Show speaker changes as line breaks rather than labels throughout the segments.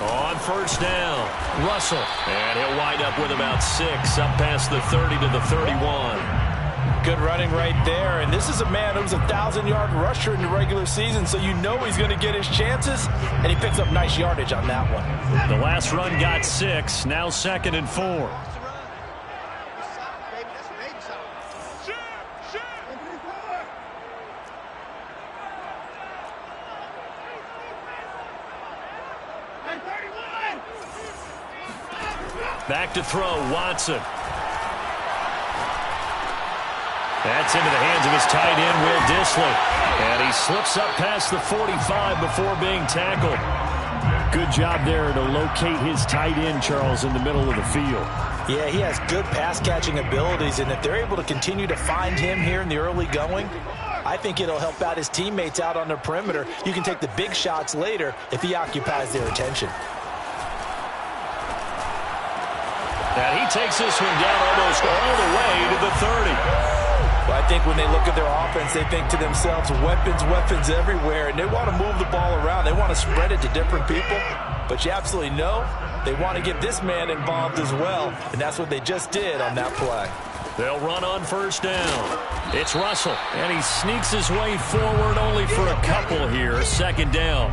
On first down, Russell. And he'll wind up with about 6, up past the 30 to the 31.
Good running right there. And this is a man who was a 1,000-yard rusher in the regular season, so you know he's going to get his chances. And he picks up nice yardage on that one.
The last run got 6, now 2nd and 4. Back to throw, Watson. That's into the hands of his tight end, Will Dissly. And he slips up past the 45 before being tackled. Good job there to locate his tight end, Charles, in the middle of the field.
Yeah, he has good pass-catching abilities, and if they're able to continue to find him here in the early going, I think it'll help out his teammates out on the perimeter. You can take the big shots later if he occupies their attention.
And he takes this one down almost all the way to the 30.
Well, I think when they look at their offense, they think to themselves, weapons, weapons everywhere, and they want to move the ball around. They want to spread it to different people, but you absolutely know they want to get this man involved as well, and that's what they just did on that play.
They'll run on first down. It's Russell, and he sneaks his way forward only for a couple here. 2nd down.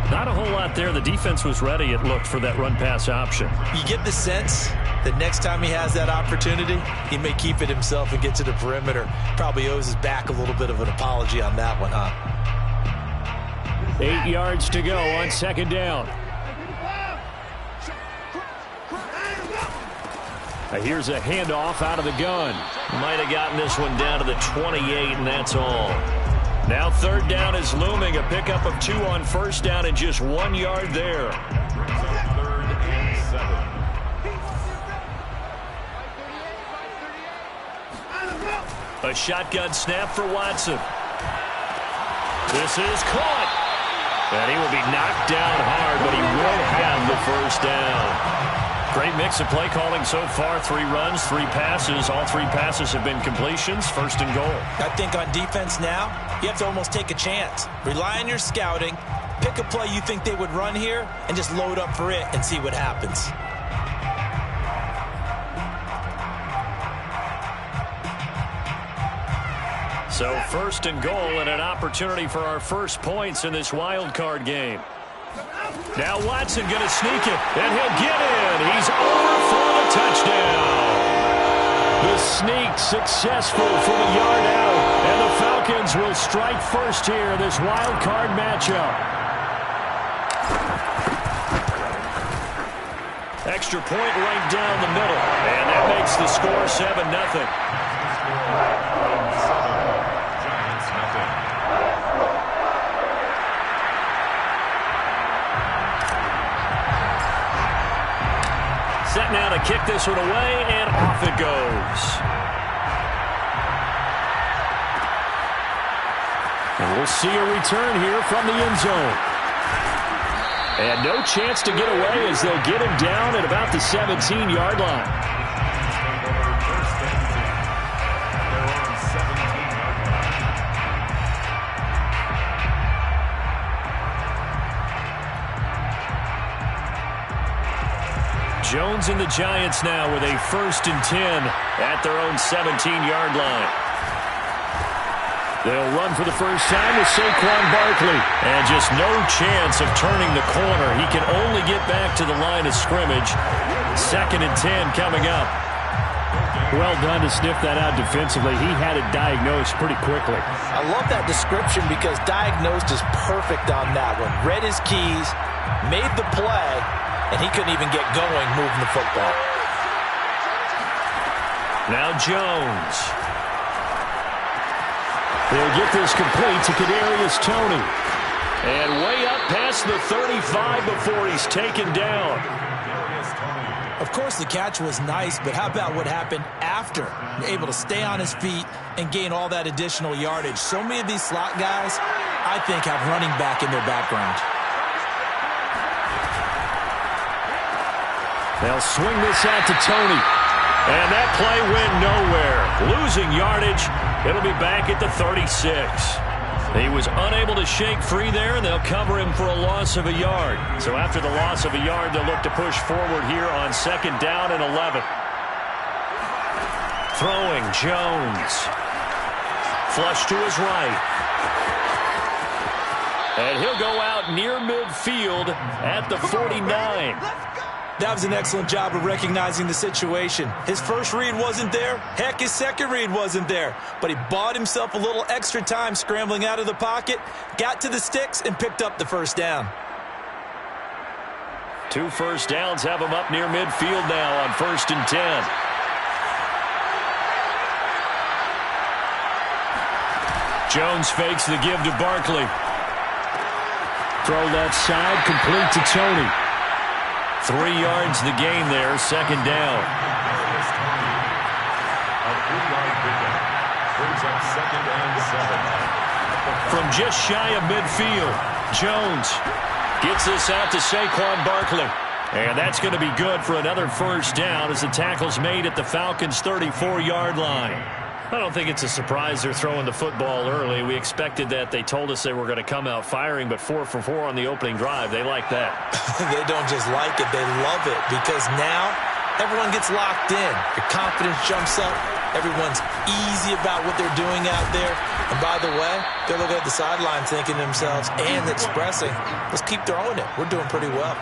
Not a whole lot there. The defense was ready, it looked, for that run-pass option.
You get the sense that next time he has that opportunity, he may keep it himself and get to the perimeter. Probably owes his back a little bit of an apology on that one, huh?
8 yards to go on 2nd down. Here's a handoff out of the gun. Might have gotten this one down to the 28, and that's all. Now 3rd down is looming. A pickup of 2 on first down and just 1 yard there.
3rd and 7.
A shotgun snap for Watson. This is caught. And he will be knocked down hard, but he will have the first down. Great mix of play calling so far. 3 runs, 3 passes. All 3 passes have been completions. 1st and goal.
I think on defense now, you have to almost take a chance. Rely on your scouting. Pick a play you think they would run here and just load up for it and see what happens.
So 1st and goal and an opportunity for our first points in this wild card game. Now Watson going to sneak it, and he'll get in. He's over for the touchdown. The sneak successful from a yard out, and the Falcons will strike first here in this wild card matchup. Extra point right down the middle, and that makes the score 7-0. Set now to kick this one away, and off it goes. And we'll see a return here from the end zone. And no chance to get away as they'll get him down at about the 17-yard line. Jones and the Giants now with a 1st and 10 at their own 17-yard line. They'll run for the first time with Saquon Barkley. And just no chance of turning the corner. He can only get back to the line of scrimmage. 2nd and 10 coming up. Well done to sniff that out defensively. He had it diagnosed pretty quickly.
I love that description because diagnosed is perfect on that one. Read his keys, made the play, and he couldn't even get going moving the football.
Now Jones. They'll get this complete to Kadarius Toney. And way up past the 35 before he's taken down.
Of course, the catch was nice, but how about what happened after? Able to stay on his feet and gain all that additional yardage. So many of these slot guys, I think, have running back in their background.
They'll swing this out to Toney. And that play went nowhere. Losing yardage. It'll be back at the 36. He was unable to shake free there, and they'll cover him for a loss of a yard. So after the loss of a yard, they'll look to push forward here on 2nd down and 11. Throwing, Jones. Flush to his right. And he'll go out near midfield at the 49.
That was an excellent job of recognizing the situation. His first read wasn't there. Heck, his second read wasn't there. But he bought himself a little extra time scrambling out of the pocket, got to the sticks, and picked up the first down.
2 first downs have him up near midfield now on 1st and 10. Jones fakes the give to Barkley. Throw left side, complete to Tony. 3 yards the gain there, 2nd down.
A 3-yard pickup brings up 2nd and 7.
From just shy of midfield, Jones gets this out to Saquon Barkley. And that's going to be good for another first down as the tackle's made at the Falcons' 34-yard line. I don't think it's a surprise they're throwing the football early. We expected that. They told us they were going to come out firing, but 4 for 4 on the opening drive. They like that.
They don't just like it, they love it, because now everyone gets locked in. Your confidence jumps up. Everyone's easy about what they're doing out there. And by the way, they're looking at the sideline thinking to themselves and expressing, let's keep throwing it. We're doing pretty well.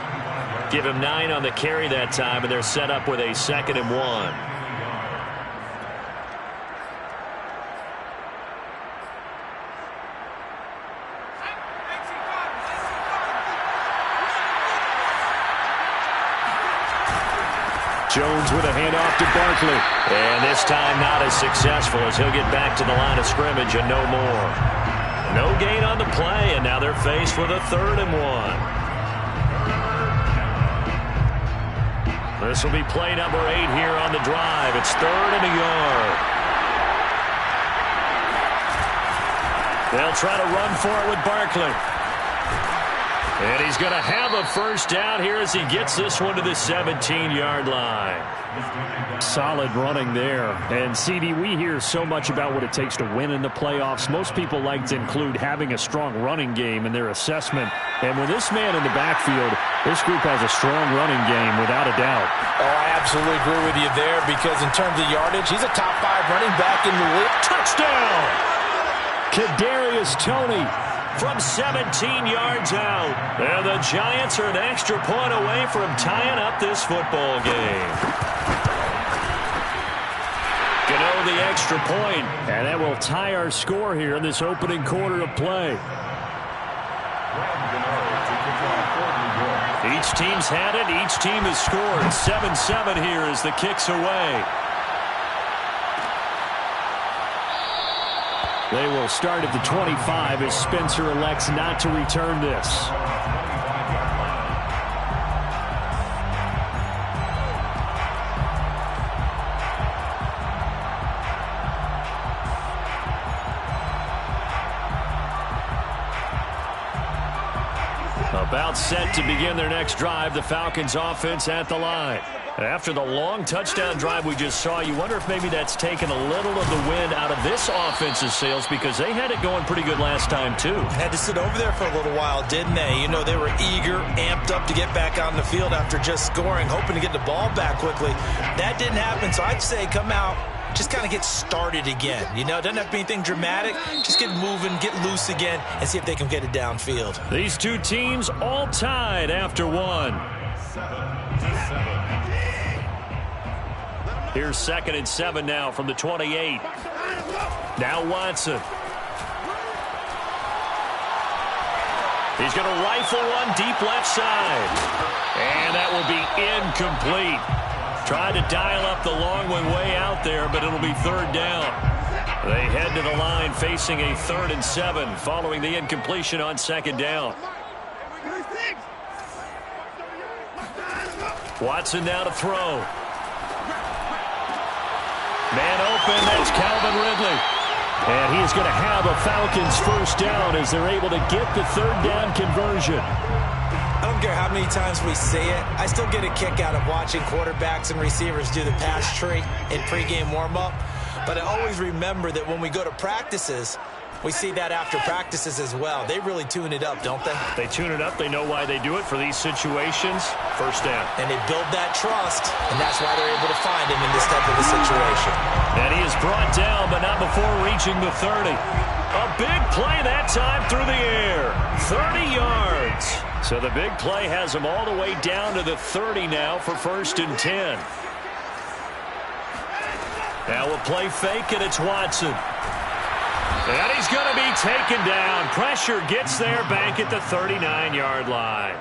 Give him 9 on the carry that time, and they're set up with a 2nd and 1. Jones with a handoff to Barkley. And this time not as successful as he'll get back to the line of scrimmage and no more. No gain on the play, and now they're faced with a 3rd and 1. This will be play number 8 here on the drive. It's 3rd and a yard. They'll try to run for it with Barkley. And he's going to have a first down here as he gets this one to the 17-yard line. Solid running there. And, CD, we hear so much about what it takes to win in the playoffs. Most people like to include having a strong running game in their assessment. And with this man in the backfield, this group has a strong running game without a doubt.
Oh, I absolutely agree with you there, because in terms of yardage, he's a top 5 running back in the league.
Touchdown! Kadarius Toney from 17 yards out. And the Giants are an extra point away from tying up this football game. Gano the extra point, and that will tie our score here in this opening quarter of play. Each team's had it. Each team has scored. 7-7 here as the kick's away. They will start at the 25 as Spencer elects not to return this. About set to begin their next drive, the Falcons offense at the line. After the long touchdown drive we just saw, you wonder if maybe that's taken a little of the wind out of this offense's sails, because they had it going pretty good last time too.
Had to sit over there for a little while, didn't they? You know, they were eager, amped up to get back on the field after just scoring, hoping to get the ball back quickly. That didn't happen, so I'd say come out, just kind of get started again. You know, it doesn't have to be anything dramatic. Just get moving, get loose again, and see if they can get it downfield.
These two teams all tied after one.
7-7.
Here's 2nd and 7 now from the 28. Now Watson. He's going to rifle one deep left side. And that will be incomplete. Tried to dial up the long one way out there, but it'll be 3rd down. They head to the line facing a 3rd and 7 following the incompletion on 2nd down. Watson now to throw. Man open, that's Calvin Ridley. And he's going to have a Falcons first down as they're able to get the 3rd down conversion.
I don't care how many times we say it, I still get a kick out of watching quarterbacks and receivers do the pass tree in pregame warm-up. But I always remember that when we go to practices, We see that after practices as well. They really tune it up, don't they?
They tune it up. They know why they do it for these situations. First down.
And they build that trust, and that's why they're able to find him in this type of a situation.
And he is brought down, but not before reaching the 30. A big play that time through the air. 30 yards. So the big play has him all the way down to the 30 now for 1st and 10. Now a play fake, and it's Watson. And he's going to be taken down. Pressure gets there back at the 39-yard line.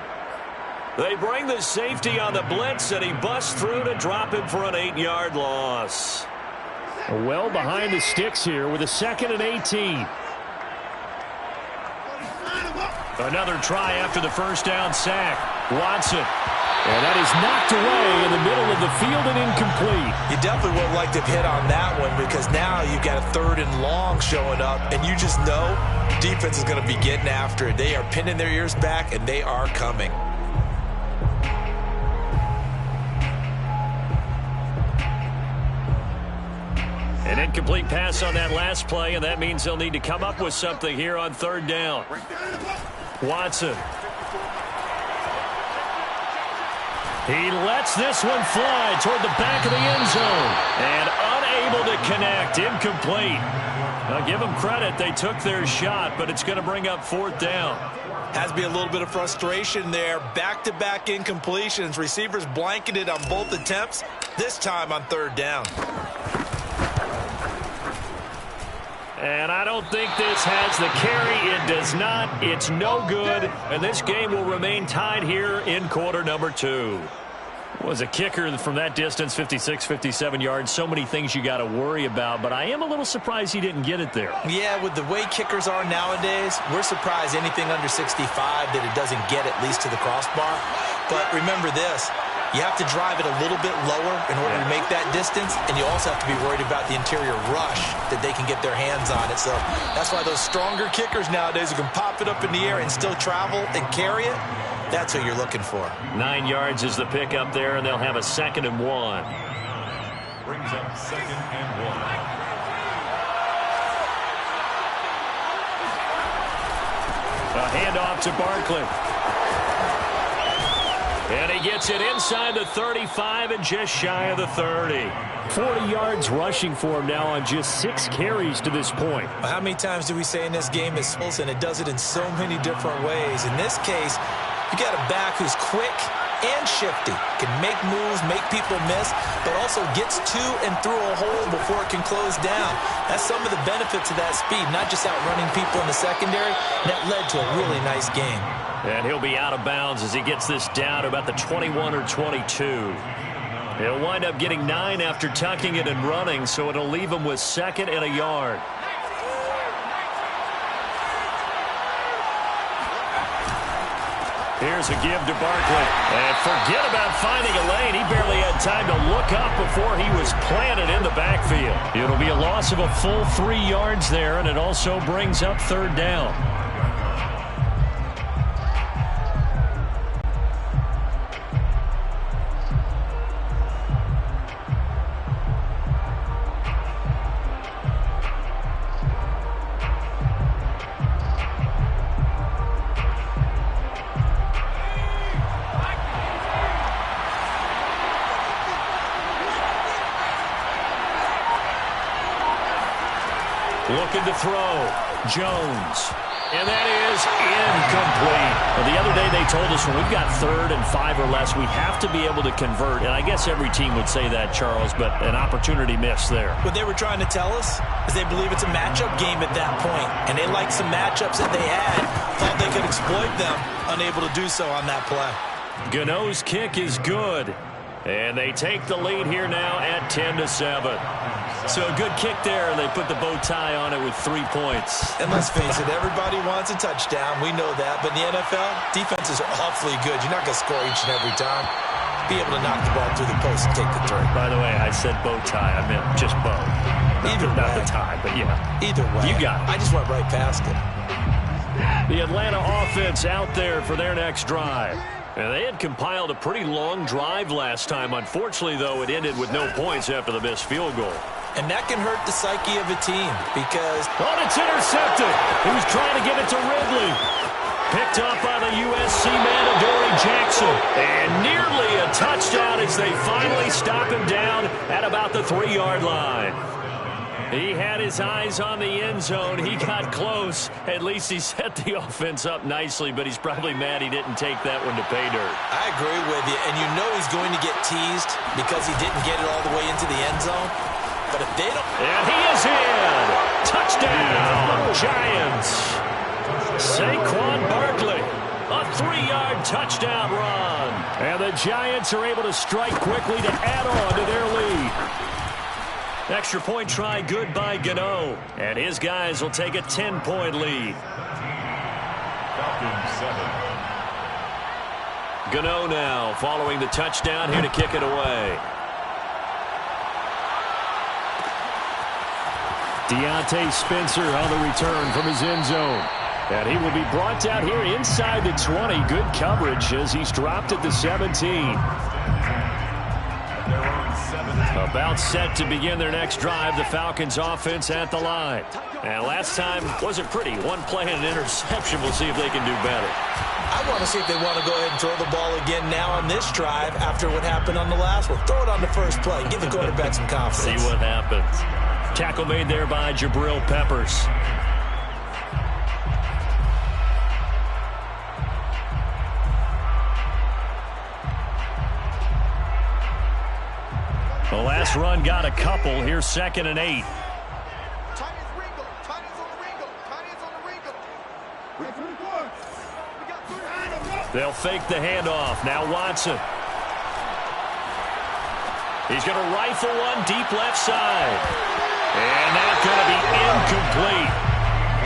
They bring the safety on the blitz, and he busts through to drop him for an 8-yard loss. Well behind the sticks here with a 2nd and 18. Another try after the first down sack. Watson. And that is knocked away in the middle of the field and incomplete.
You definitely would like to hit on that one because now you've got a 3rd and long showing up, and you just know defense is going to be getting after it. They are pinning their ears back, and they are coming.
An incomplete pass on that last play, and that means they'll need to come up with something here on 3rd down. Watson. He lets this one fly toward the back of the end zone. And unable to connect. Incomplete. Now, give them credit. They took their shot, but it's going to bring up 4th down.
Has to be a little bit of frustration there. Back-to-back incompletions. Receivers blanketed on both attempts, this time on 3rd down.
And I don't think this has the carry. It does not. It's no good. And this game will remain tied here in quarter number 2. Was a kicker from that distance, 56, 57 yards. So many things you got to worry about. But I am a little surprised he didn't get it there.
Yeah, with the way kickers are nowadays, we're surprised anything under 65 that it doesn't get at least to the crossbar. But remember this. You have to drive it a little bit lower in order to make that distance, and you also have to be worried about the interior rush that they can get their hands on it. So that's why those stronger kickers nowadays who can pop it up in the air and still travel and carry it, that's what you're looking for.
9 yards is the pick up there, and they'll have a 2nd and 1.
Brings up 2nd and 1.
A handoff to Barkley. And he gets it inside the 35 and just shy of the 30. 40 yards rushing for him now on just 6 carries to this point.
How many times do we say in this game it's close, and it does it in so many different ways. In this case, you got a back who's quick and shifty, can make moves, make people miss, but also gets to and through a hole before it can close down. That's some of the benefits of that speed, not just outrunning people in the secondary. That led to a really nice game.
And he'll be out of bounds as he gets this down to about the 21 or 22. He'll wind up getting 9 after tucking it and running, so it'll leave him with 2nd and a yard. Here's a give to Barkley. And forget about finding a lane. He barely had time to look up before he was planted in the backfield. It'll be a loss of a full 3 yards there, and it also brings up 3rd down. Looking to throw. Jones. And that is incomplete. Well, the other day they told us when we've got 3rd and 5 or less, we have to be able to convert. And I guess every team would say that, Charles, but an opportunity missed there.
What they were trying to tell us is they believe it's a matchup game at that point. And they liked some matchups that they had, thought they could exploit them, unable to do so on that play.
Gano's kick is good. And they take the lead here now at 10-7. So a good kick there, and they put the bow tie on it with 3 points.
And let's face it, everybody wants a touchdown. We know that. But in the NFL, defenses are awfully good. You're not going to score each and every time. Be able to knock the ball through the post and take the 3.
By the way, I said bow tie. I meant just bow. Not the tie, but yeah.
Either way.
You got it.
I just went right past it.
The Atlanta offense out there for their next drive. And they had compiled a pretty long drive last time. Unfortunately, though, it ended with no points after the missed field goal.
And that can hurt the psyche of a team because...
Oh, it's intercepted. He was trying to get it to Ridley. Picked up by the USC man, Adoree Jackson. And nearly a touchdown as they finally stop him down at about the 3-yard line. He had his eyes on the end zone. He got close. At least he set the offense up nicely, but he's probably mad he didn't take that one to pay dirt.
I agree with you, and you know he's going to get teased because he didn't get it all the way into the end zone. But if they don't...
And he is in! Touchdown, Giants! Saquon Barkley, a 3-yard touchdown run. And the Giants are able to strike quickly to add on to their lead. Extra point try good by Gano. And his guys will take a 10-point lead.
Falcons 7.
Gano now following the touchdown here to kick it away. Deontay Spencer on the return from his end zone. And he will be brought down here inside the 20. Good coverage as he's dropped at the 17. About set to begin their next drive. The Falcons offense at the line. And last time wasn't pretty. One play and an interception. We'll see if they can do better.
I want to see if they want to go ahead and throw the ball again now on this drive after what happened on the last one. Throw it on the first play. Give the quarterback some confidence.
See what happens. Tackle made there by Jabril Peppers. The last run got a couple. Here's 2nd and 8. They'll fake the handoff. Now Watson. He's going to rifle one deep left side. And that's going to be incomplete.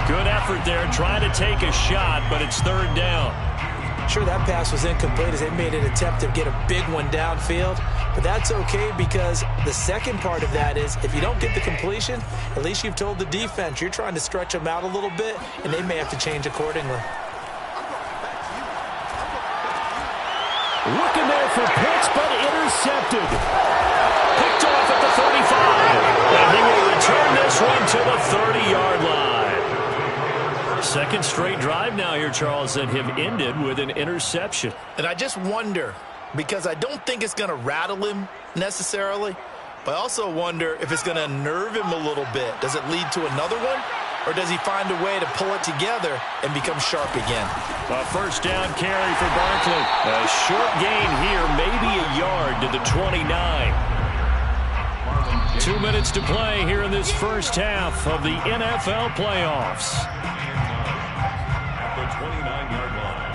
Good effort there trying to take a shot, but it's 3rd down.
Sure, that pass was incomplete as they made an attempt to get a big one downfield. But that's okay because the second part of that is if you don't get the completion, at least you've told the defense you're trying to stretch them out a little bit, and they may have to change accordingly.
Looking there for Pitts, but intercepted. Picked off at the 35. And he will return this one to the 30-yard line. Second straight drive now here, Charles, that have ended with an interception.
And I just wonder, because I don't think it's going to rattle him necessarily, but I also wonder if it's going to unnerve him a little bit. Does it lead to another one? Or does he find a way to pull it together and become sharp again?
A first down carry for Barkley. A short gain here, maybe a yard to the 29. 2 minutes to play here in this first half of the NFL playoffs.
At the 29-yard line.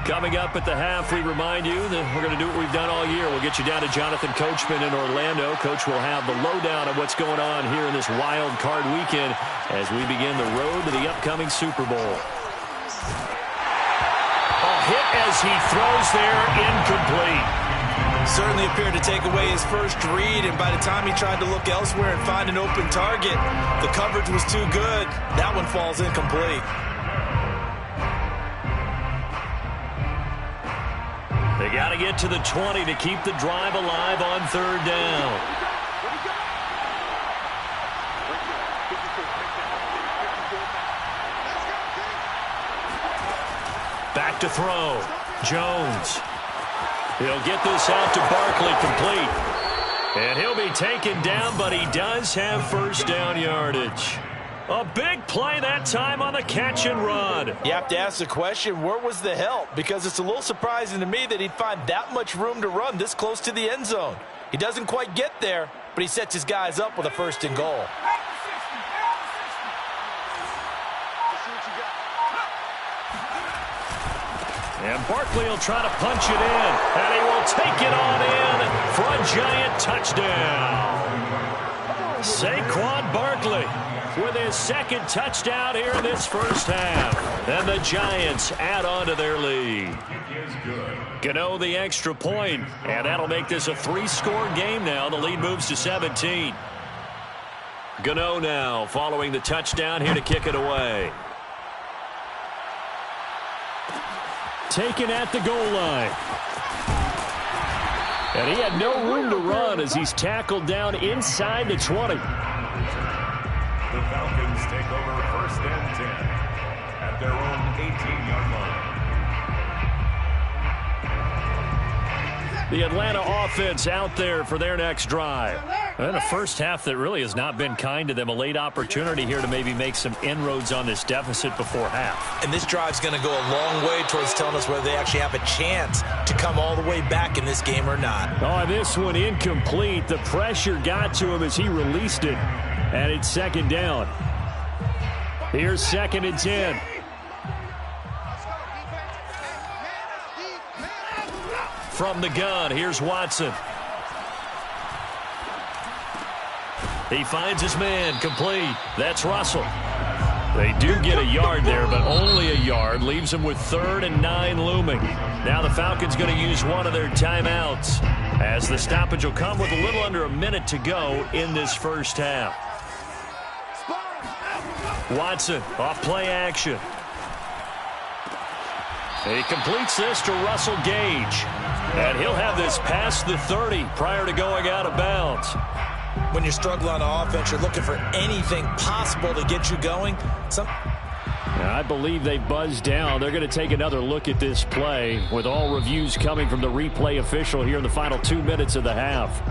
Coming up at the half, we remind you that we're going to do what we've done all year. We'll get you down to Jonathan Coachman in Orlando. Coach will have the lowdown of what's going on here in this wild card weekend as we begin the road to the upcoming Super Bowl. A hit as he throws there, incomplete.
Certainly appeared to take away his first read, and by the time he tried to look elsewhere and find an open target, the coverage was too good. That one falls incomplete.
They got to get to the 20 to keep the drive alive on 3rd down. Back to throw. Jones. He'll get this out to Barkley complete. And he'll be taken down, but he does have first down yardage. A big play that time on the catch and run.
You have to ask the question, where was the help? Because it's a little surprising to me that he'd find that much room to run this close to the end zone. He doesn't quite get there, but he sets his guys up with a 1st and goal.
And Barkley will try to punch it in, and he will take it on in for a Giant touchdown. Saquon Barkley with his 2nd touchdown here in this first half. And the Giants add on to their lead. Gano the extra point, and that'll make this a 3-score game now. The lead moves to 17. Gano now following the touchdown here to kick it away. taken at the goal line. And he had no room to run as he's tackled down inside the 20.
The Falcons take over 1st and 10 at their own 18-yard line.
The Atlanta offense out there for their next drive. And a first half that really has not been kind to them. A late opportunity here to maybe make some inroads on this deficit before half.
And this drive's going to go a long way towards telling us whether they actually have a chance to come all the way back in this game or not.
Oh, this one incomplete. The pressure got to him as he released it. And it's 2nd down. Here's 2nd and 10. From the gun, here's Watson. He finds his man, complete. That's Russell. They do get a yard there, but only a yard. Leaves them with 3rd and 9 looming. Now the Falcons going to use one of their timeouts, as the stoppage will come with a little under a minute to go in this first half. Watson off play action. He completes this to Russell Gage. And he'll have this past the 30 prior to going out of bounds.
When you're struggling on offense, you're looking for anything possible to get you going.
I believe they buzzed down. They're going to take another look at this play with all reviews coming from the replay official here in the final 2 minutes of the half.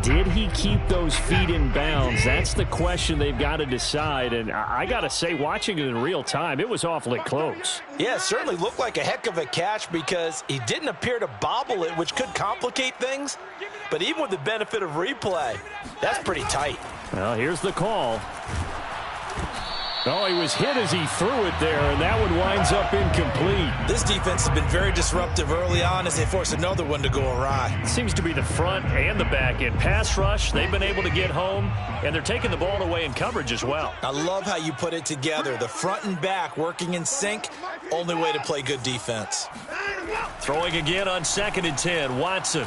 Did he keep those feet in bounds? That's the question they've got to decide. And I got to say, watching it in real time, it was awfully close.
Yeah, it certainly looked like a heck of a catch because he didn't appear to bobble it, which could complicate things. But even with the benefit of replay, that's pretty tight.
Well, here's the call. Oh, he was hit as he threw it there, and that one winds up incomplete.
This defense has been very disruptive early on as they force another one to go awry.
It seems to be the front and the back end. Pass rush, they've been able to get home, and they're taking the ball away in coverage as well.
I love how you put it together. The front and back working in sync, only way to play good defense.
Throwing again on 2nd and 10, Watson.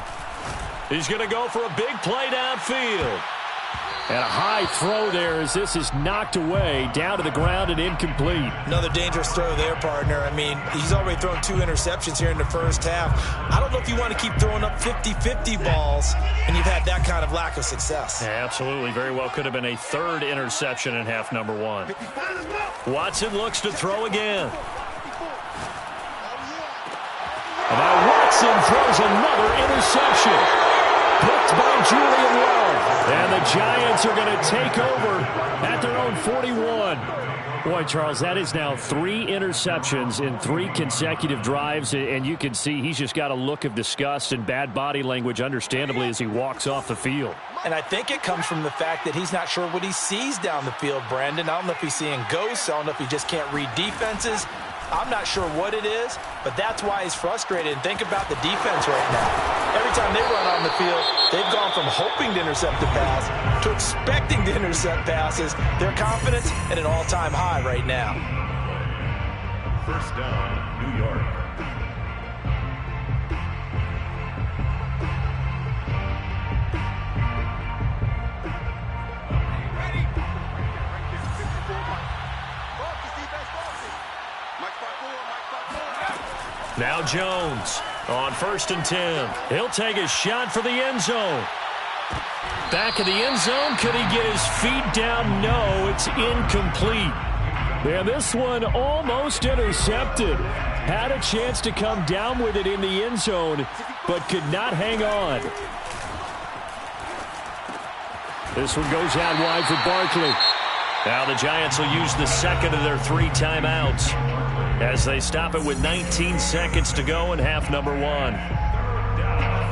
He's going to go for a big play downfield. And a high throw there as this is knocked away, down to the ground and incomplete.
Another dangerous throw there, partner. I mean, he's already thrown 2 interceptions here in the first half. I don't know if you want to keep throwing up 50-50 balls and you've had that kind of lack of success.
Yeah, absolutely. Very well could have been a 3rd interception in half number 1. Watson looks to throw again. And now Watson throws another interception. Picked by Julian Love. And the Giants are going to take over at their own 41. Boy, Charles, that is now 3 interceptions in 3 consecutive drives. And you can see he's just got a look of disgust and bad body language, understandably, as he walks off the field.
And I think it comes from the fact that he's not sure what he sees down the field, Brandon. I don't know if he's seeing ghosts. I don't know if he just can't read defenses. I'm not sure what it is, but that's why he's frustrated. And think about the defense right now. Every time they run on the field, they've gone from hoping to intercept the pass to expecting to intercept passes. Their confidence at an all-time high right now.
1st down, New York.
Now Jones on 1st and 10. He'll take a shot for the end zone. Back of the end zone. Could he get his feet down? No, it's incomplete. And this one almost intercepted. Had a chance to come down with it in the end zone, but could not hang on. This one goes out wide for Barkley. Now the Giants will use the 2nd of their 3 timeouts as they stop it with 19 seconds to go in half number 1.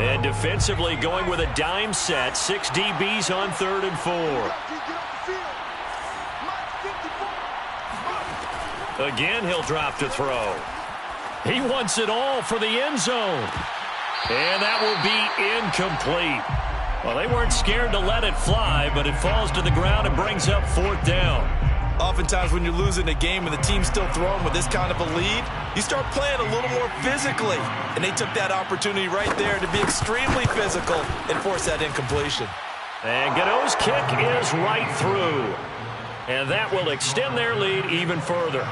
And defensively going with a dime set, 6 DBs on 3rd and 4. Again, he'll drop to throw. He wants it all for the end zone. And that will be incomplete. Well, they weren't scared to let it fly, but it falls to the ground and brings up 4th down.
Oftentimes when you're losing a game and the team's still throwing with this kind of a lead, you start playing a little more physically. And they took that opportunity right there to be extremely physical and force that incompletion.
And Gano's kick is right through. And that will extend their lead even further.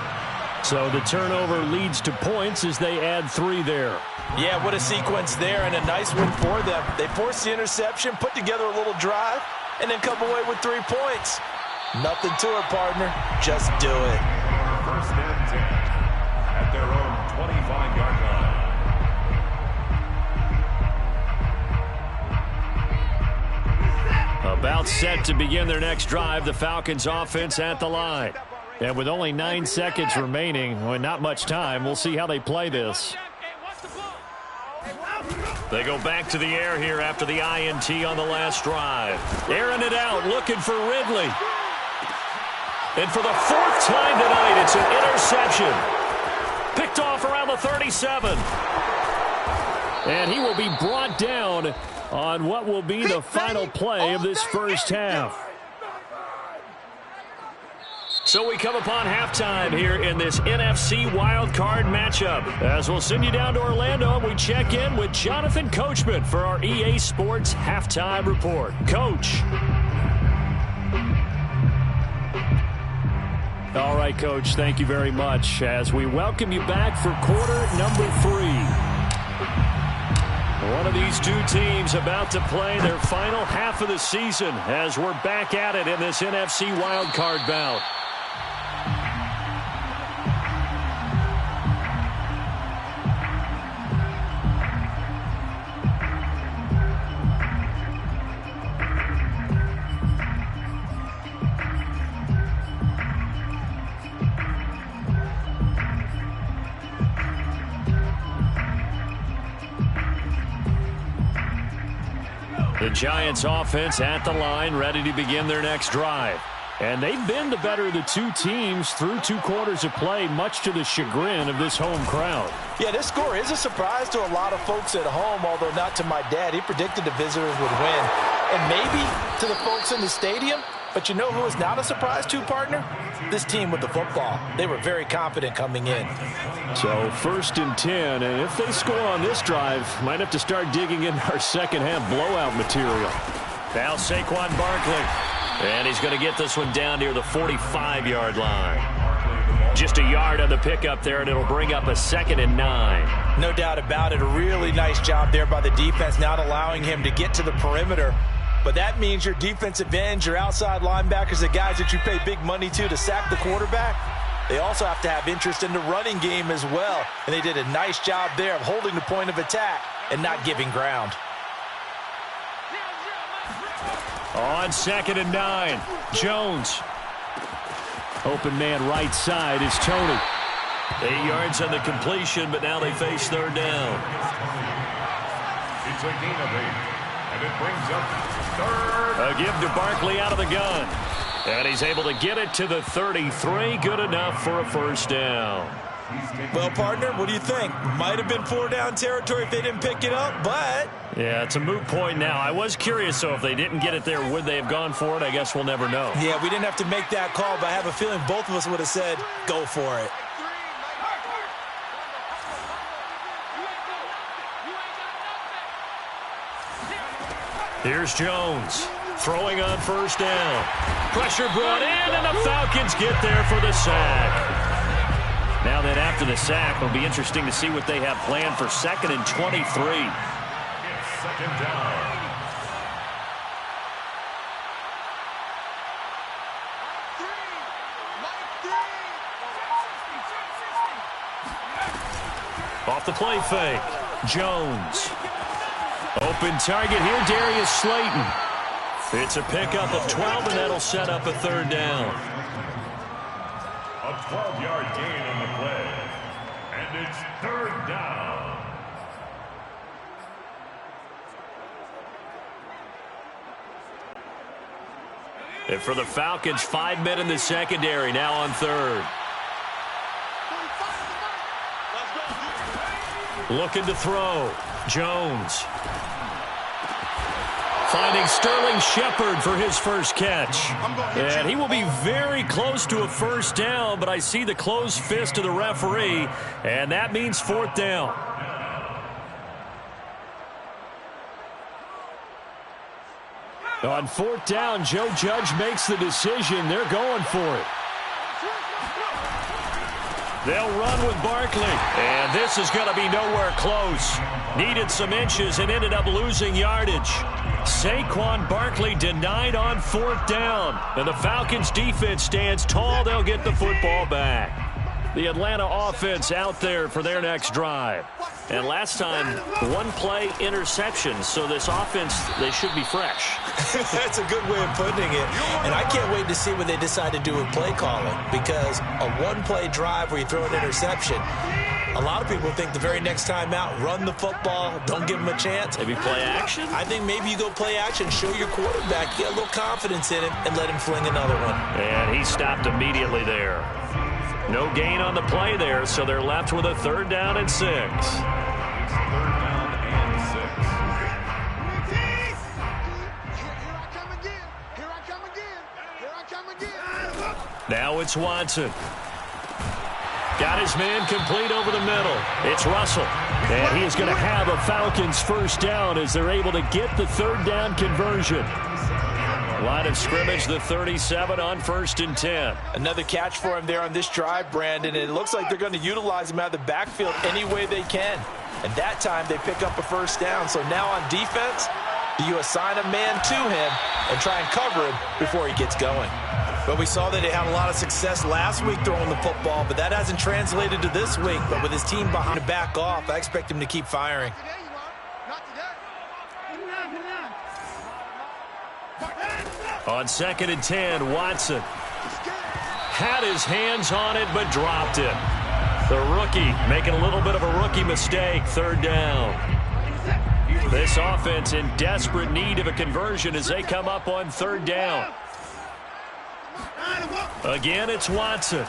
So the turnover leads to points as they add 3 there.
Yeah, what a sequence there, and a nice one for them. They forced the interception, put together a little drive, and then come away with 3 points. Nothing to it, partner. Just do it.
First and 10 at their own 25-yard line.
About set to begin their next drive, the Falcons offense at the line. And with only 9 seconds remaining, well, not much time, we'll see how they play this. They go back to the air here after the INT on the last drive. Airing it out, looking for Ridley. And for the 4th time tonight, it's an interception. Picked off around the 37. And he will be brought down on what will be the final play of this first half. So we come upon halftime here in this NFC wildcard matchup. As we'll send you down to Orlando, we check in with Jonathan Coachman for our EA Sports Halftime Report. Coach. All right, Coach, thank you very much as we welcome you back for quarter number 3. One of these 2 teams about to play their final half of the season as we're back at it in this NFC wildcard bout. The Giants offense at the line, ready to begin their next drive. And they've been the better of the 2 teams through 2 quarters of play, much to the chagrin of this home crowd.
Yeah, this score is a surprise to a lot of folks at home, although not to my dad. He predicted the visitors would win. And maybe to the folks in the stadium. But you know who is not a surprise to, partner? This team with the football. They were very confident coming in.
So 1st and 10, and if they score on this drive, might have to start digging in our second half blowout material. Now Saquon Barkley, and he's going to get this one down near the 45-yard line. Just a yard on the pickup there, and it'll bring up a 2nd and 9.
No doubt about it. A really nice job there by the defense, not allowing him to get to the perimeter. But that means your defensive ends, your outside linebackers, the guys that you pay big money to sack the quarterback, they also have to have interest in the running game as well. And they did a nice job there of holding the point of attack and not giving ground.
On 2nd and 9, Jones. Open man right side is Tony. 8 yards on the completion, but now they face 3rd down.
It's a gain of 8, and it brings up 3rd.
A give to Barkley out of the gun. And he's able to get it to the 33. Good enough for a 1st down.
Well, partner, what do you think? Might have been 4-down territory if they didn't pick it up, but...
Yeah, it's a moot point now. I was curious, so if they didn't get it there, would they have gone for it? I guess we'll never know.
Yeah, we didn't have to make that call, but I have a feeling both of us would have said, go for it.
Here's Jones. Throwing on 1st down. Pressure brought in, and the Falcons get there for the sack. Now then, after the sack, it'll be interesting to see what they have planned for 2nd and 23.
It's 2nd down.
Off the play fake. Jones. Open target here, Darius Slayton. It's a pickup of 12, and that'll set up a 3rd down.
A 12-yard gain on the play. And it's 3rd down.
And for the Falcons, 5 men in the secondary, now on 3rd. Looking to throw. Jones. Finding Sterling Shepard for his first catch. And he will be very close to a 1st down, but I see the closed fist of the referee, and that means 4th down. On 4th down, Joe Judge makes the decision. They're going for it. They'll run with Barkley. And this is going to be nowhere close. Needed some inches and ended up losing yardage. Saquon Barkley denied on 4th down. And the Falcons defense stands tall. They'll get the football back. The Atlanta offense out there for their next drive. And last time, 1-play interception. So this offense, they should be fresh.
That's a good way of putting it. And I can't wait to see what they decide to do with play calling. Because a 1-play drive where you throw an interception, a lot of people think the very next time out, run the football, don't give them a chance.
Maybe play action?
I think maybe you go play action, show your quarterback, get a little confidence in him, and let him fling another one.
And he stopped immediately there. No gain on the play there, so they're left with a 3rd down and 6. Now it's Watson. Got his man complete over the middle. It's Russell. And he is going to have a Falcons 1st down as they're able to get the 3rd down conversion. Line of scrimmage, the 37 on 1st and 10.
Another catch for him there on this drive, Brandon. And it looks like they're going to utilize him out of the backfield any way they can. And that time they pick up a 1st down. So now on defense, you assign a man to him and try and cover him before he gets going. But we saw that he had a lot of success last week throwing the football, but that hasn't translated to this week. But with his team behind to back off, I expect him to keep firing.
On 2nd and 10, Watson had his hands on it but dropped it. The rookie making a little bit of a rookie mistake, 3rd down. This offense in desperate need of a conversion as they come up on 3rd down. Again, it's Watson.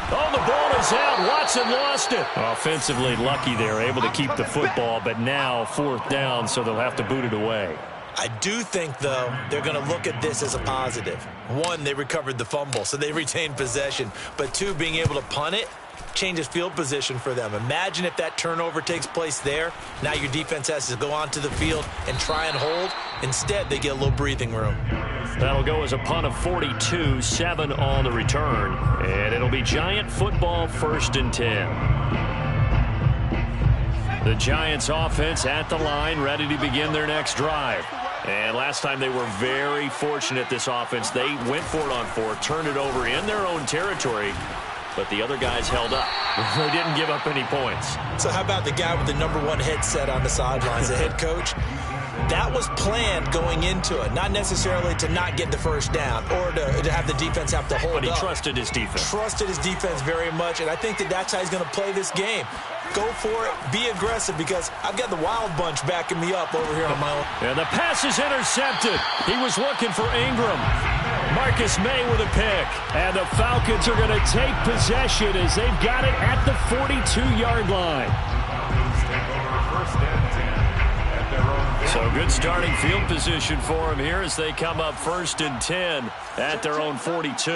Oh, the ball is out. Watson lost it. Offensively lucky they're able to keep the football, but now 4th down, so they'll have to boot it away.
I do think, though, they're going to look at this as a positive. 1, they recovered the fumble, so they retained possession. But 2, being able to punt it changes field position for them. Imagine if that turnover takes place there. Now your defense has to go onto the field and try and hold. Instead, they get a little breathing room.
That'll go as a punt of 42, 7 on the return. And it'll be Giant football, 1st and 10. The Giants offense at the line, ready to begin their next drive. And last time they were very fortunate, this offense. They went for it on 4, turned it over in their own territory, but the other guys held up. They didn't give up any points.
So how about the guy with the #1 headset on the sidelines, the head coach? That was planned going into it, not necessarily to not get the 1st down or to have the defense have to hold up.
But he trusted his defense.
Trusted his defense very much, and I think that's how he's going to play this game. Go for it, be aggressive, because I've got the Wild Bunch backing me up over here on my own.
And the pass is intercepted. He was looking for Ingram. Marcus May with a pick. And the Falcons are going to take possession as they've got it at the 42-yard line. So good starting field position for them here as they come up 1st and 10 at their own 42.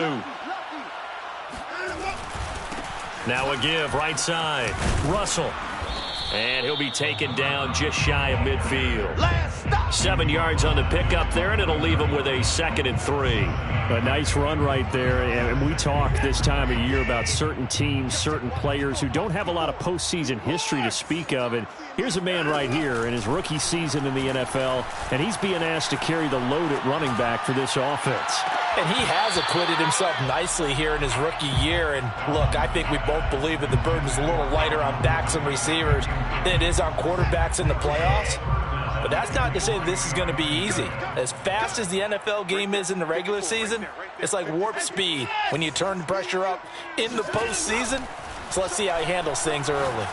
Now a give right side. Russell. And he'll be taken down just shy of midfield. 7 yards on the pickup there, and it'll leave him with a 2nd and 3.
A nice run right there, and we talk this time of year about certain teams, certain players who don't have a lot of postseason history to speak of, and here's a man right here in his rookie season in the NFL, and he's being asked to carry the load at running back for this offense.
And he has acquitted himself nicely here in his rookie year. And look, I think we both believe that the burden is a little lighter on backs and receivers than it is on quarterbacks in the playoffs. But that's not to say that this is going to be easy. As fast as the NFL game is in the regular season, it's like warp speed when you turn the pressure up in the postseason. So let's see how he handles things early.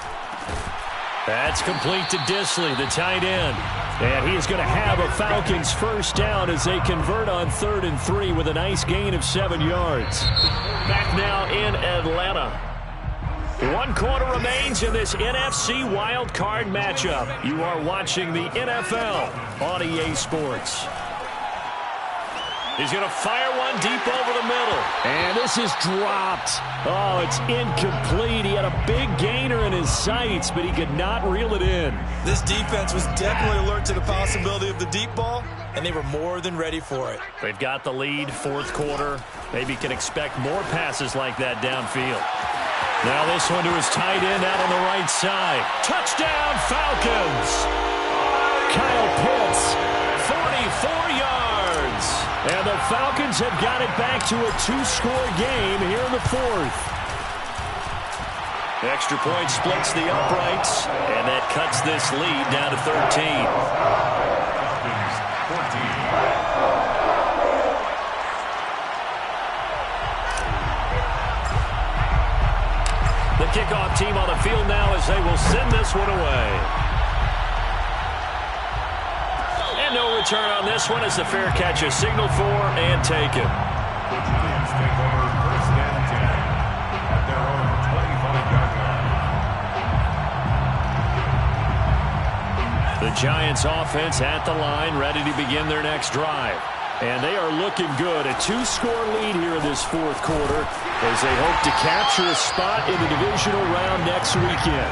That's complete to Disley, the tight end. And he is going to have a Falcons 1st down as they convert on 3rd and 3 with a nice gain of 7 yards. Back now in Atlanta. 1 quarter remains in this NFC Wild Card matchup. You are watching the NFL on EA Sports. He's going to fire one deep over the middle.
And this is dropped. Oh, it's incomplete. He had a big gainer in his sights, but he could not reel it in.
This defense was definitely alert to the possibility of the deep ball, and they were more than ready for it.
They've got the lead, fourth quarter. Maybe can expect more passes like that downfield. Now this one to his tight end out on the right side. Touchdown, Falcons! Kyle Pitts, 44 yards. And the Falcons have got it back to a two-score game here in the fourth. Extra point splits the uprights, and that cuts this lead down to 13. The kickoff team on the field now as they will send this one away. And no return on this one as the fair catch is signaled for and taken.
The Giants take over first and 10 at their own 25-yard line.
The Giants offense at the line, ready to begin their next drive. And they are looking good. A two-score lead here in this fourth quarter as they hope to capture a spot in the divisional round next weekend.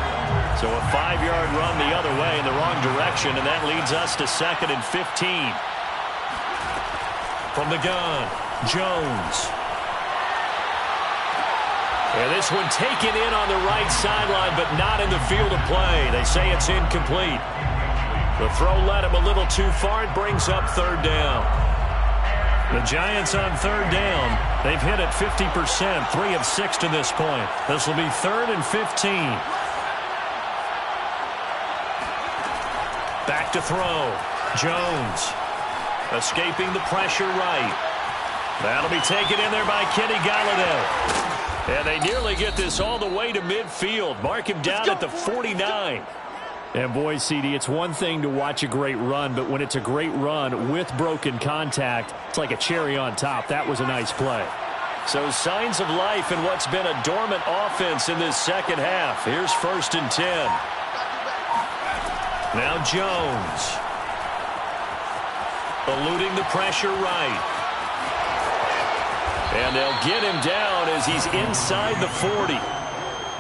So a 5-yard run the other way in the wrong direction, and that leads us to 2nd and 15. From the gun, Jones. And this one taken in on the right sideline, but not in the field of play. They say it's incomplete. The throw led him a little too far. It brings up third down. The Giants on third down. They've hit it 50%, 3 of 6 to this point. This will be 3rd and 15. Back to throw. Jones escaping the pressure right. That'll be taken in there by Kenny Golladay. And they nearly get this all the way to midfield. Mark him down at the 49.
And boy, CD, it's one thing to watch a great run, but when it's a great run with broken contact, it's like a cherry on top. That was a nice play.
So signs of life in what's been a dormant offense in this second half. Here's 1st and 10. Now Jones. Eluding the pressure right. And they'll get him down as he's inside the 40.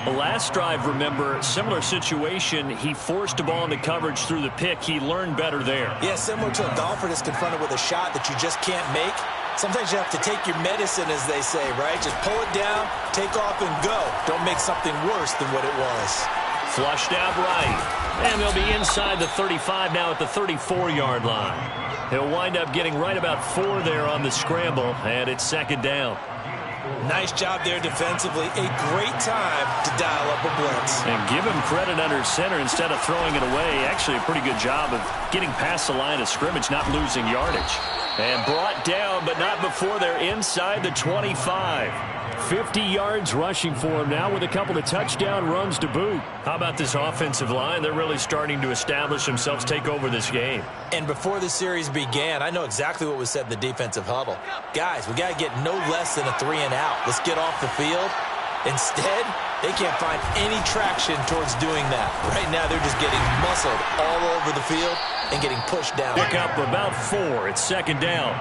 The last drive, remember, similar situation. He forced the ball into coverage through the pick. He learned better there.
Yeah, similar to a golfer that's confronted with a shot that you just can't make. Sometimes you have to take your medicine, as they say, right? Just pull it down, take off, and go. Don't make something worse than what it was.
Flushed out right. And they'll be inside the 35 now at the 34-yard line. He'll wind up getting right about 4 there on the scramble, and it's 2nd down.
Nice job there defensively. A great time to dial up a blitz.
And give him credit under center instead of throwing it away. Actually a pretty good job of getting past the line of scrimmage, not losing yardage. And brought down, but not before they're inside the 25.
50 yards rushing for him now with a couple of touchdown runs to boot.
How about this offensive line? They're really starting to establish themselves, take over this game.
And before the series began, I know exactly what was said in the defensive huddle. Guys, we got to get no less than a 3 and out. Let's get off the field. Instead, they can't find any traction towards doing that. Right now, they're just getting muscled all over the field and getting pushed down.
Pick up about 4. It's 2nd down.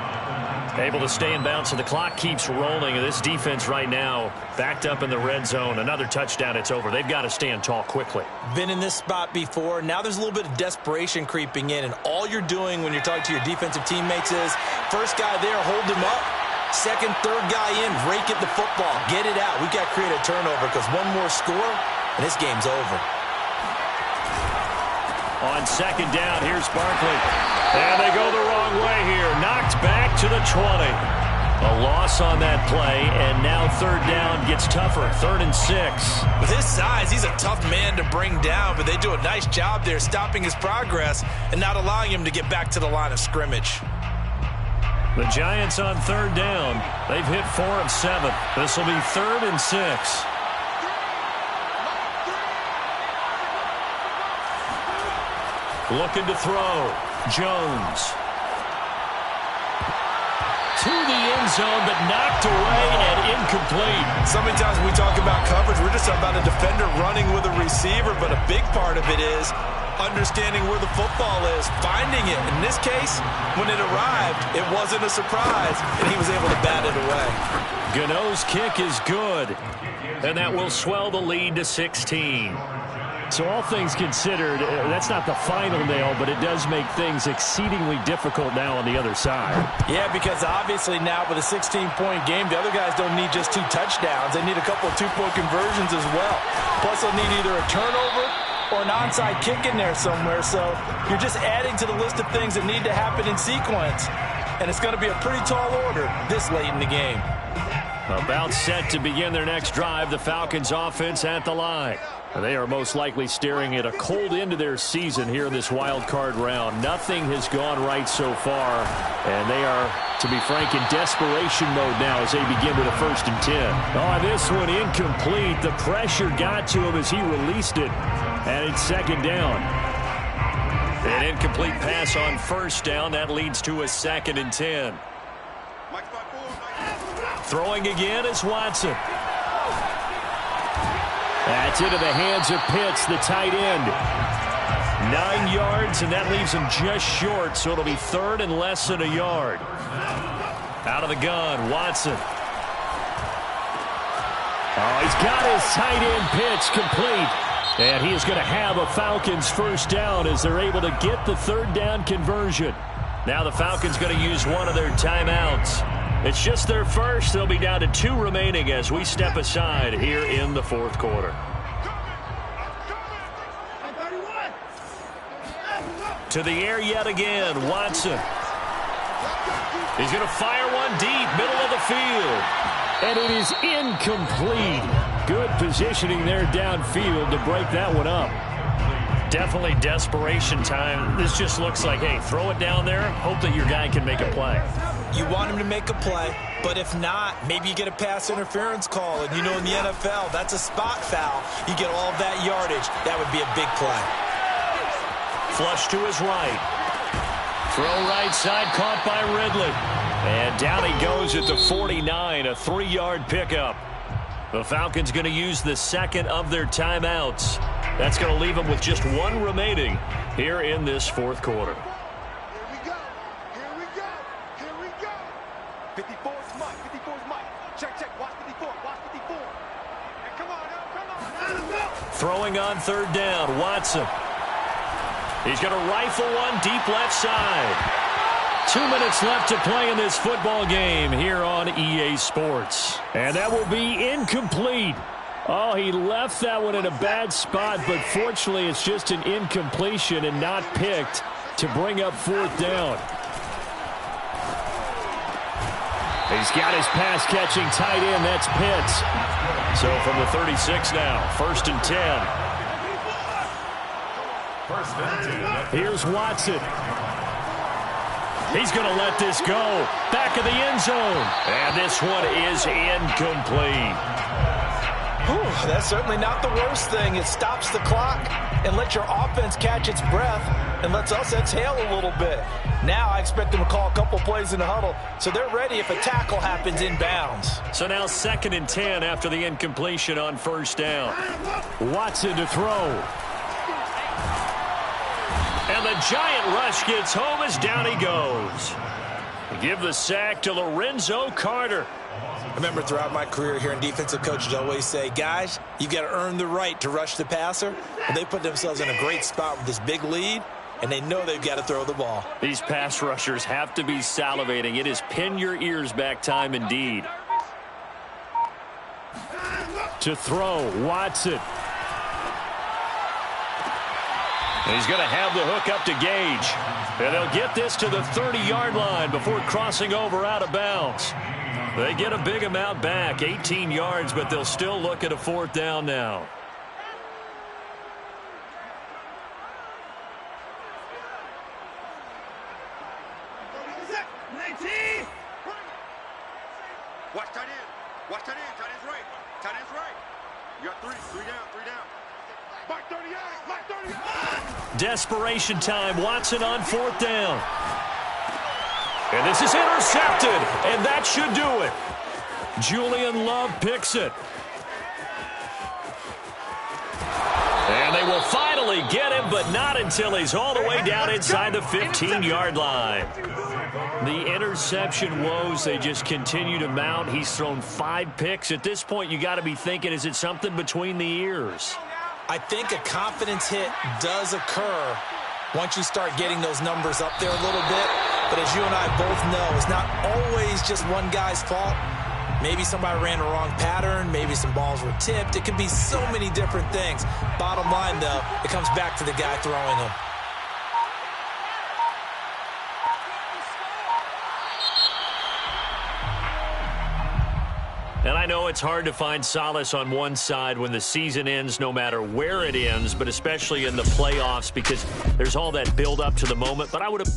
Able to stay in bounds, so the clock keeps rolling. And this defense right now backed up in the red zone. Another touchdown, it's over. They've got to stand tall quickly.
Been in this spot before. Now there's a little bit of desperation creeping in, and all you're doing when you're talking to your defensive teammates is first guy there, hold him up. Second, third guy in, rake at the football. Get it out. We've got to create a turnover because one more score, and this game's over.
On 2nd down, here's Barkley. And they go the wrong way here. Knocked back to the 20. A loss on that play, and now 3rd down gets tougher. 3rd and 6.
With his size, he's a tough man to bring down, but they do a nice job there stopping his progress and not allowing him to get back to the line of scrimmage.
The Giants on 3rd down. They've hit 4 of 7. This will be 3rd and 6. Looking to throw. Jones. to the end zone, but knocked away and incomplete.
So many times when we talk about coverage, we're just talking about a defender running with a receiver, but a big part of it is understanding where the football is, finding it. In this case, when it arrived, it wasn't a surprise, and he was able to bat it away.
Gano's kick is good, and that will swell the lead to 16.
So all things considered, that's not the final nail, but it does make things exceedingly difficult now on the other side.
Yeah, because obviously now with a 16-point game, the other guys don't need just 2 touchdowns. They need a couple of 2-point conversions as well. Plus, they'll need either a turnover or an onside kick in there somewhere. So you're just adding to the list of things that need to happen in sequence. And it's going to be a pretty tall order this late in the game.
About set to begin their next drive, the Falcons offense at the line.
They are most likely staring at a cold end to their season here in this wild card round. Nothing has gone right so far, and they are, to be frank, in desperation mode now as they begin with a 1st and 10. Oh, this one incomplete. The pressure got to him as he released it, and it's 2nd down.
An incomplete pass on 1st down. That leads to a 2nd and 10. Throwing again is Watson.
That's into the hands of Pitts, the tight end.
9 yards, and that leaves him just short, so it'll be 3rd and less than a yard. Out of the gun, Watson.
Oh, he's got his tight end pitch complete. And he is going to have a Falcons 1st down as they're able to get the 3rd down conversion.
Now the Falcons going to use one of their timeouts. It's just their first. They'll be down to 2 remaining as we step aside here in the 4th quarter. To the air yet again, Watson. He's going to fire one deep, middle of the field.
And it is incomplete. Good positioning there downfield to break that one up.
Definitely desperation time. This just looks like, hey, throw it down there, hope that your guy can make a play.
You want him to make a play, but if not, maybe you get a pass interference call. And you know in the NFL, that's a spot foul. You get all of that yardage. That would be a big play.
Flush to his right. Throw right side, caught by Ridley. And down he goes at the 49, a 3-yard pickup. The Falcons going to use the 2nd of their timeouts. That's going to leave them with just 1 remaining here in this 4th quarter.
54's Mike. 54's Mike. Check. Watch 54. Watch 54. And come on.
Throwing on 3rd down, Watson. He's going to rifle one deep left side. 2 minutes left to play in this football game here on EA Sports.
And that will be incomplete. Oh, he left that one in a bad spot, but fortunately it's just an incompletion and not picked to bring up 4th down. He's got his pass-catching tight end. That's Pitts.
So from the 36 now, 1st and 10.
1st and 10.
Here's Watson.
He's going to let this go. Back of the end zone. And this one is incomplete.
Whew, that's certainly not the worst thing. It stops the clock and lets your offense catch its breath and lets us exhale a little bit. Now I expect them to call a couple plays in the huddle, so they're ready if a tackle happens inbounds.
So now 2nd and 10 after the incompletion on 1st down.
Watson to throw.
And the giant rush gets home as down he goes. Give the sack to Lorenzo Carter.
I remember throughout my career hearing defensive coaches always say, guys, you got to earn the right to rush the passer. And they put themselves in a great spot with this big lead, and they know they've got to throw the ball.
These pass rushers have to be salivating. It is pin your ears back time indeed.
To throw, Watson.
He's going to have the hook up to Gage. And they'll get this to the 30-yard line before crossing over out of bounds. They get a big amount back, 18 yards, but they'll still look at a 4th down now.
Watch tight end. Watch tight end. Tight end's right. Tight end's right. You got 3 down. 3 down. Mike 38. Mike 38.
Desperation time. Watson on 4th down. And this is intercepted, and that should do it. Julian Love picks it. And they will finally get him, but not until he's all the way down inside the 15-yard line. The interception woes, they just continue to mount. He's thrown 5 picks. At this point, you got to be thinking, is it something between the ears?
I think a confidence hit does occur once you start getting those numbers up there a little bit. But as you and I both know, it's not always just one guy's fault. Maybe somebody ran the wrong pattern. Maybe some balls were tipped. It can be so many different things. Bottom line, though, it comes back to the guy throwing them.
And I know it's hard to find solace on one side when the season ends, no matter where it ends, but especially in the playoffs, because there's all that build up to the moment. But I would have